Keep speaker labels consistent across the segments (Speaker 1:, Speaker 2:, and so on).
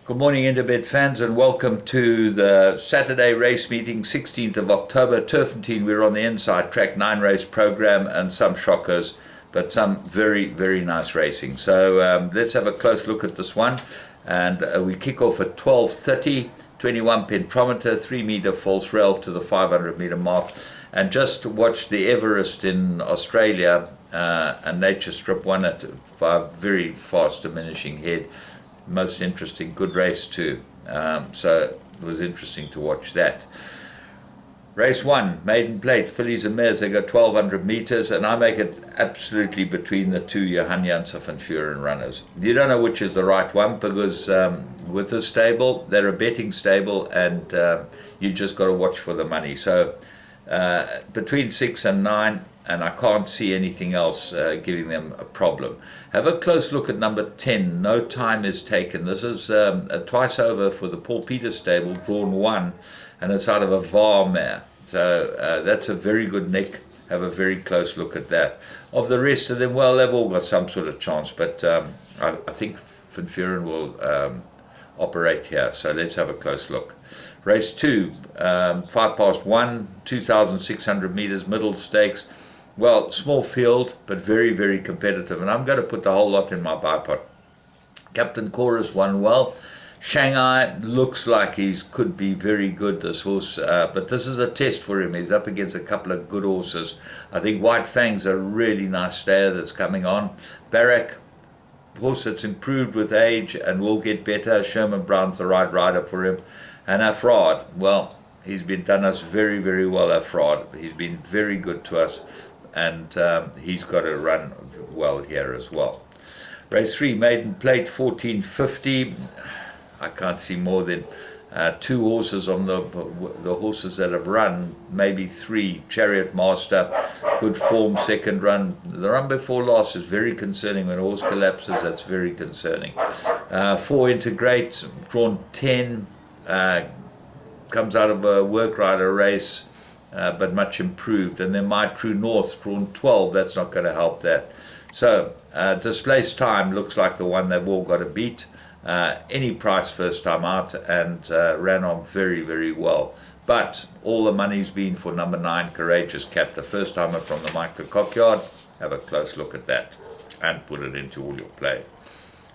Speaker 1: Good morning, Interbet fans, and welcome to the Saturday race meeting, 16th of October. Turffontein, we're on the inside track, 9-race program, and some shockers, but some very, very nice racing. So let's have a close look at this one. And we kick off at 12:30, 21 pentometer, 3-meter false rail to the 500-meter mark. And just watch the Everest in Australia, and Nature Strip won it by a very fast diminishing head. Most interesting, good race too. So it was interesting to watch that. Race 1, maiden plate, fillies and mares. They go 1,200 meters, and I make it absolutely between the two Johan Janssen and Furen runners. You don't know which is the right one because with this stable, they're a betting stable, and you just got to watch for the money. So between 6 and 9. And I can't see anything else giving them a problem. Have a close look at number 10, No Time Is Taken. This is a twice over for the Paul Peters stable, drawn 1, and it's out of a VAR mare. So that's a very good nick. Have a very close look at that. Of the rest of them, well, they've all got some sort of chance, but I think Van Vuren will operate here. So let's have a close look. Race 2, 1:05, 2,600 meters, middle stakes. Well, small field, but very, very competitive. And I'm going to put the whole lot in my bipod. Captain Chorus won well. Shanghai looks like he could be very good, this horse. But this is a test for him. He's up against a couple of good horses. I think White Fang's a really nice stayer that's coming on. Barak, horse that's improved with age and will get better. Sherman Brown's the right rider for him. And Afrad, well, he's been done us very, very well, Afrad. He's been very good to us. And he's got to run well here as well. Race 3, maiden plate, 1450. I can't see more than 2 horses on the horses that have run, maybe 3. Chariot Master, good form, second run. The run before last is very concerning. When a horse collapses, that's very concerning. 4 Integrate, drawn 10, comes out of a work rider race. But much improved. And then My True North, drawn 12, that's not going to help that. So, Displaced Time looks like the one they've all got to beat. Any price first time out, and ran on very, very well. But all the money's been for number 9, Courageous Cat, the first timer from the Mike the Cockyard. Have a close look at that and put it into all your play.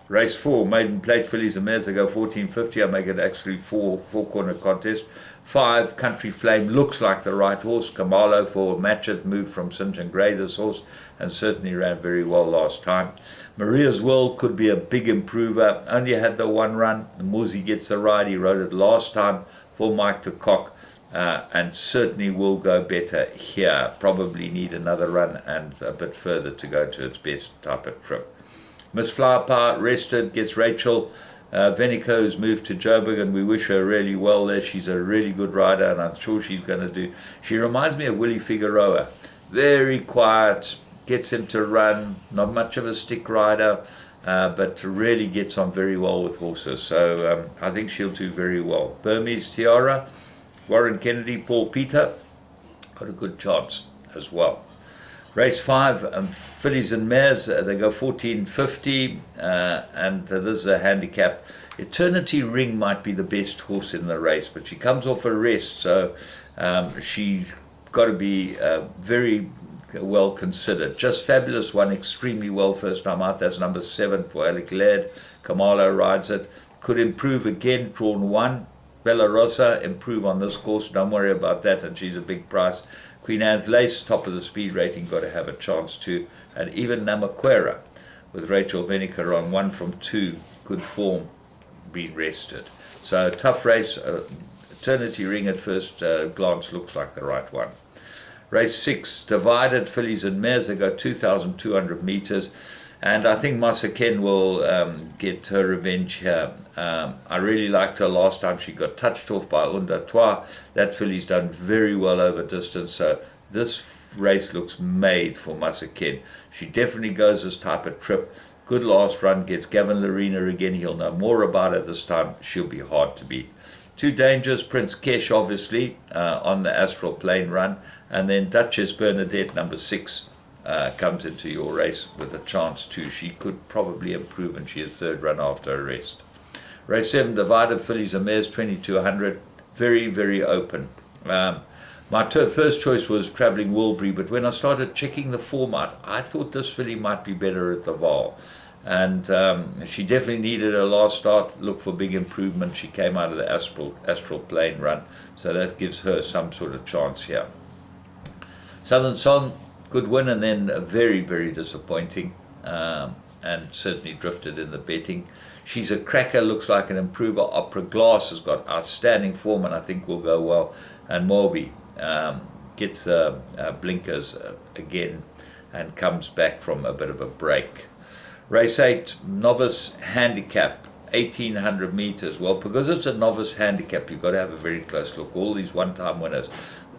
Speaker 1: Race 4, maiden plate, fillies and mares. They go 1450. I make it actually four-corner contest. 5, Country Flame looks like the right horse. Kamalo for Matchett, moved from St. John Grey, this horse, and certainly ran very well last time. Maria's World could be a big improver. Only had the 1 run. Muzi gets the ride. He rode it last time for Mike de Kock, and certainly will go better here. Probably need another run and a bit further to go to its best type of trip. Miss Flower Power rested, gets Rachel. Venico's moved to Joburg, and we wish her really well there. She's a really good rider, and I'm sure she's going to do. She reminds me of Willie Figueroa. Very quiet, gets him to run, not much of a stick rider, but really gets on very well with horses. So I think she'll do very well. Burmese Tiara, Warren Kennedy, Paul Peter, got a good chance as well. Race 5, fillies and mares, they go 1450, and this is a handicap. Eternity Ring might be the best horse in the race, but she comes off a rest, so she's got to be very well considered. Just Fabulous won extremely well first time out. That's number 7 for Alec Laird. Kamala rides it. Could improve again, drawn 1. Bella Rosa, improve on this course. Don't worry about that, and she's a big price. Queen Anne's Lace, top of the speed rating, got to have a chance too. And even Namaquera with Rachel Veniker on 1 from 2, good form, being rested. So tough race. Eternity Ring at first glance looks like the right one. Race 6, divided fillies and mares. They go 2,200 meters. And I think Massa Ken will get her revenge here. I really liked her last time. She got touched off by Undatois. That filly's done very well over distance. So this race looks made for Massa Ken. She definitely goes this type of trip. Good last run, gets Gavin Larena again. He'll know more about it this time. She'll be hard to beat. 2 Dangers, Prince Kesh, obviously, on the Astral Plain run. And then Duchess Bernadette, number 6. Comes into your race with a chance too. She could probably improve, and she is third run after a rest. Race 7, Divided Fillies and Mares, 2200. Very, very open. My first choice was Travelling Wilbury, but when I started checking the form out, I thought this filly might be better at the Val. And she definitely needed her last start. Look for big improvement. She came out of the Astral Plain run, so that gives her some sort of chance here. Southern Song, good win, and then very, very disappointing, and certainly drifted in the betting. She's a cracker, looks like an improver. Opera Glass has got outstanding form, and I think will go well. And Morby gets blinkers again and comes back from a bit of a break. Race 8, Novice Handicap, 1800 meters. Well, because it's a novice handicap, you've got to have a very close look. All these one-time winners.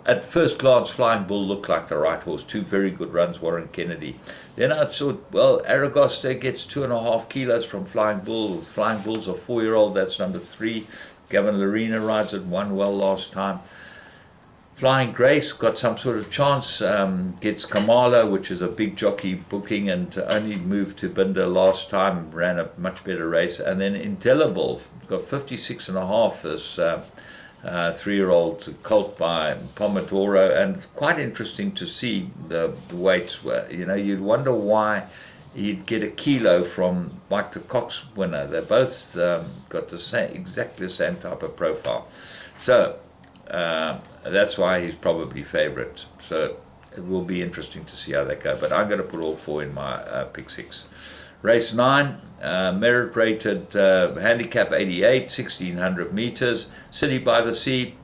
Speaker 1: At first glance, Flying Bull looked like the right horse. 2 very good runs, Warren Kennedy. Then I thought, well, Aragosta gets 2.5 kilos from Flying Bull. Flying Bull's a 4-year-old, that's number 3. Gavin Lorena rides it, won well last time. Flying Grace got some sort of chance, gets Kamala, which is a big jockey booking, and only moved to Binder last time, ran a much better race. And then Indelible got 56.5, this 3-year-old colt by Pomodoro, and it's quite interesting to see the weights. You'd wonder why he'd get a kilo from Mike the Cox winner. They both got the same, exactly the same type of profile. So that's why he's probably favourite. So it will be interesting to see how they go. But I'm going to put all 4 in my pick 6. Race 9, merit rated handicap 88, 1600 meters. City by the Sea.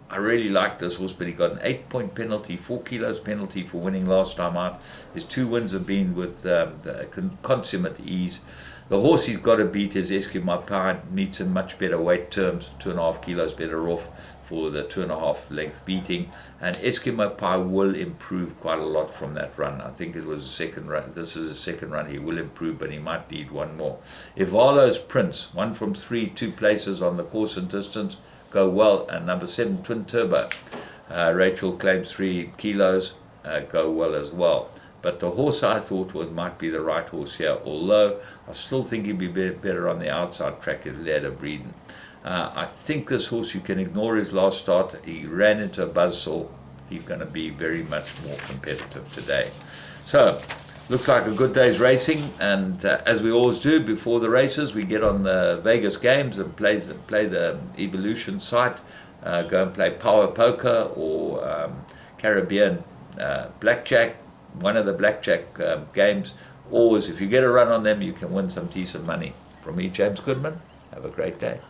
Speaker 1: I really like this horse, but he got an 8-point penalty, 4 kilos penalty for winning last time out. His 2 wins have been with consummate ease. The horse he's got to beat is Eskimo Pie, needs some much better weight terms, 2.5 kilos better off for the 2.5 length beating, and Eskimo Pie will improve quite a lot from that run. I think it was a second run. This is a second run. He will improve, but he might need one more. Ivalo's Prince, 1 from 3, 2 places on the course and distance, go well. And number 7, Twin Turbo, Rachel claims 3 kilos, go well as well. But the horse I thought might be the right horse here, although I still think he'd be better on the outside track as Leda Breeden. I think this horse, you can ignore his last start. He ran into a buzzsaw. He's going to be very much more competitive today. So, looks like a good day's racing. And as we always do before the races, we get on the Vegas games and play the Evolution site. Go and play Power Poker or Caribbean Blackjack. One of the blackjack games. Always, if you get a run on them, you can win some decent money. From me, James Goodman. Have a great day.